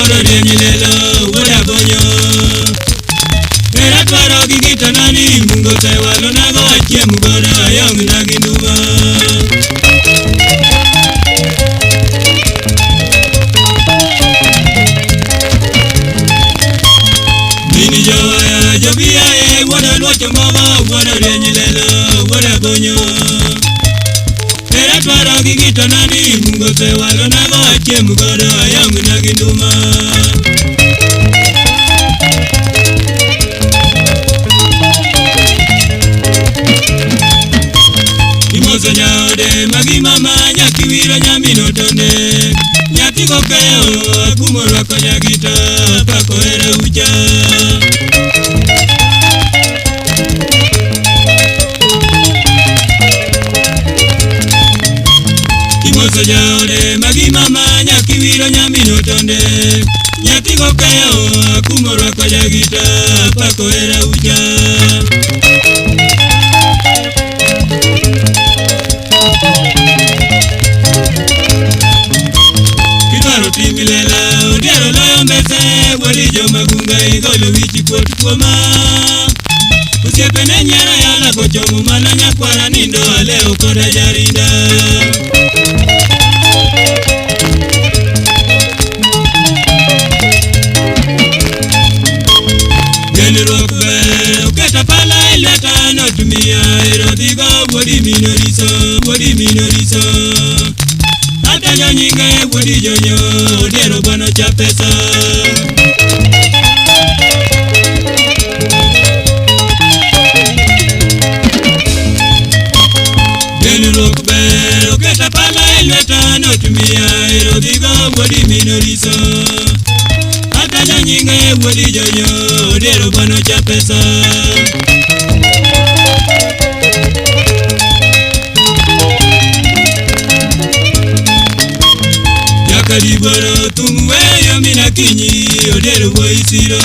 Woro Nyilelo, Woda Bonyo. Era twaro gigita nani, Mungo Taiwalo nago achie mugora, Yong naginduma. Mini Joya, Jobia, Woda Locho Mama, Woro Nyilelo, Woda Bonyo. Era twaro gigita nani, Mungo Taiwalo nago achie mugora, Yong naginduma. Nyaude magi mama nyaki wiro nyamino tonde nyaki gokeo akumorwa konyagita pako era ucha Kimoso nyaude magi mama nyaki wiro nyamino tonde nyaki gokeo akumorwa konyagita pako era ucha Milela, Odiero loyo mbese, Wadi joma gunga igolo wichi kwotu kwoma Usiepe ne nyera yala kochomu mana nyakwara nindo aleo koda jarinda Geni rokbe, uketa pala ileta notumia Erodigo, Wadi minoriso Atajo nyinga Wadi jonyo, Odiero bano cha pesa Geni rokbe, uketa pala ileta notumia Erodigo, Wadi minoriso Atajo nyinga Wadi jonyo, Odiero bano cha pesa Kariboro tumwe yo mina kinyi Odiero boisiro